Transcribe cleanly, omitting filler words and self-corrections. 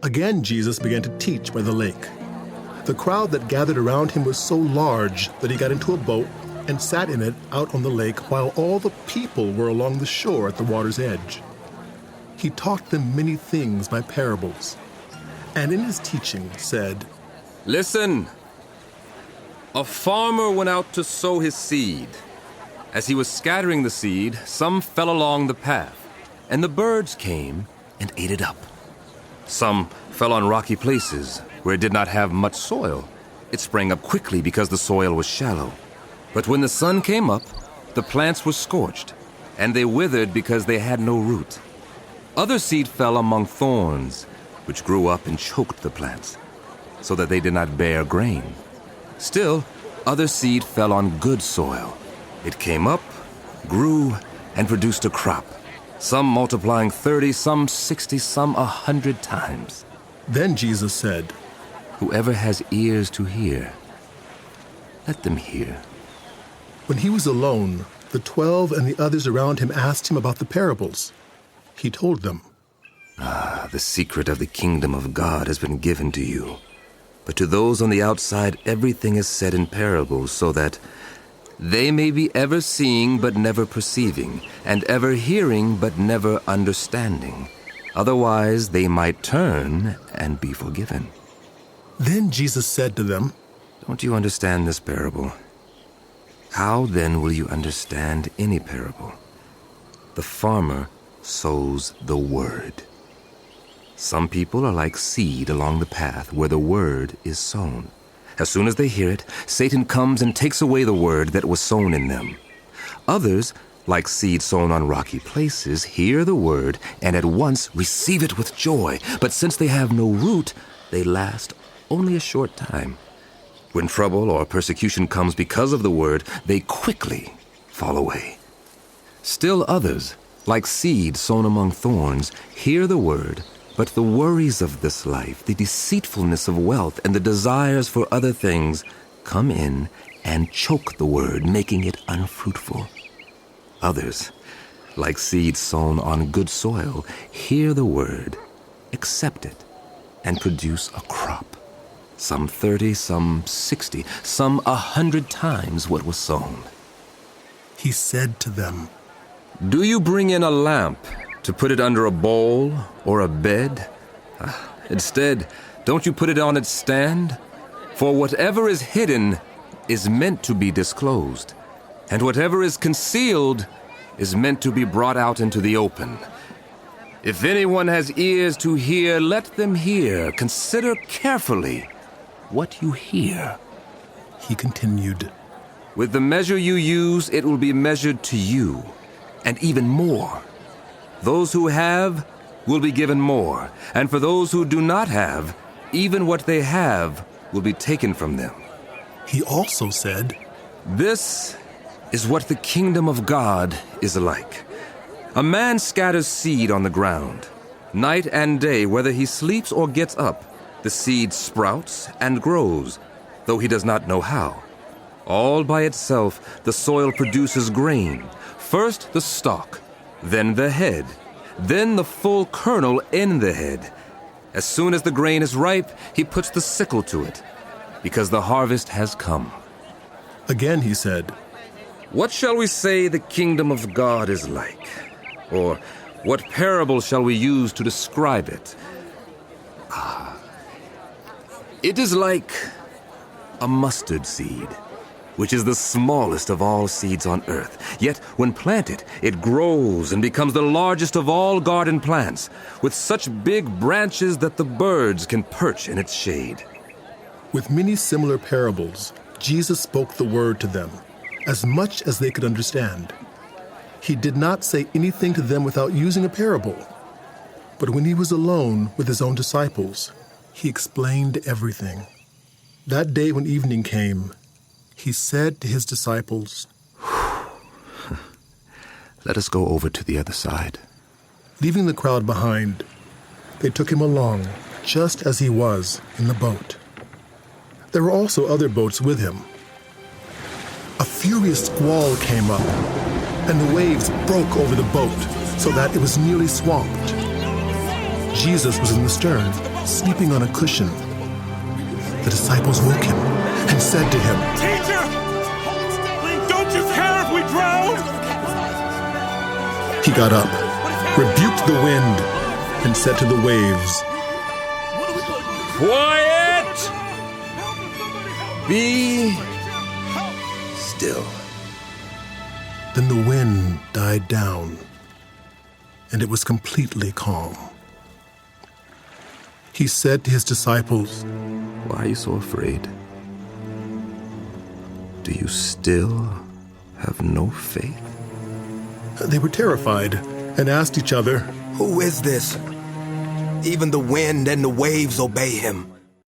Again, Jesus began to teach by the lake. The crowd that gathered around him was so large that he got into a boat and sat in it out on the lake while all the people were along the shore at the water's edge. He taught them many things by parables, and in his teaching said, "Listen! A farmer went out to sow his seed. As he was scattering the seed, some fell along the path, and the birds came and ate it up. Some fell on rocky places where it did not have much soil. It sprang up quickly because the soil was shallow. But when the sun came up, the plants were scorched, and they withered because they had no root. Other seed fell among thorns, which grew up and choked the plants, so that they did not bear grain. Still, other seed fell on good soil. It came up, grew, and produced a crop, some multiplying 30, some 60, some 100 times." Then Jesus said, "Whoever has ears to hear, let them hear." When he was alone, the 12 and the others around him asked him about the parables. He told them, "The secret of the kingdom of God has been given to you. But to those on the outside, everything is said in parables, so that they may be ever seeing but never perceiving, and ever hearing but never understanding. Otherwise, they might turn and be forgiven." Then Jesus said to them, "Don't you understand this parable? How then will you understand any parable? The farmer sows the word. Some people are like seed along the path where the word is sown. As soon as they hear it, Satan comes and takes away the word that was sown in them. Others, like seed sown on rocky places, hear the word and at once receive it with joy. But since they have no root, they last only a short time. When trouble or persecution comes because of the word, they quickly fall away. Still others, like seed sown among thorns, hear the word, but the worries of this life, the deceitfulness of wealth, and the desires for other things come in and choke the word, making it unfruitful. Others, like seed sown on good soil, hear the word, accept it, and produce a crop, some 30, some 60, some 100 times what was sown." he said to them, "Do you bring in a lamp to put it under a bowl or a bed? Instead, don't you put it on its stand? For whatever is hidden is meant to be disclosed, and whatever is concealed is meant to be brought out into the open. If anyone has ears to hear, let them hear. Consider carefully what you hear." he continued. "With the measure you use, it will be measured to you, and even more. Those who have will be given more, and for those who do not have, even what they have will be taken from them." He also said, "This is what the kingdom of God is like. A man scatters seed on the ground. Night and day, whether he sleeps or gets up, the seed sprouts and grows, though he does not know how. All by itself, the soil produces grain, first the stalk, then the head, then the full kernel in the head. As soon as the grain is ripe, he puts the sickle to it, because the harvest has come." Again he said, "What shall we say the kingdom of God is like? Or what parable shall we use to describe it? It is like a mustard seed, which is the smallest of all seeds on earth. Yet when planted, it grows and becomes the largest of all garden plants, with such big branches that the birds can perch in its shade." With many similar parables, Jesus spoke the word to them, as much as they could understand. He did not say anything to them without using a parable. But when he was alone with his own disciples, he explained everything. That day when evening came, he said to his disciples, "Let us go over to the other side." Leaving the crowd behind, they took him along, just as he was in the boat. There were also other boats with him. A furious squall came up, and the waves broke over the boat so that it was nearly swamped. Jesus was in the stern, sleeping on a cushion. The disciples woke him and said to him, "Teacher, don't you care if we drown?" He got up, rebuked the wind, and said to the waves, Quiet! Be still. Then the wind died down, and it was completely calm. He said to his disciples, Why are you so afraid? Do you still have no faith? They were terrified and asked each other, Who is this? Even the wind and the waves obey him.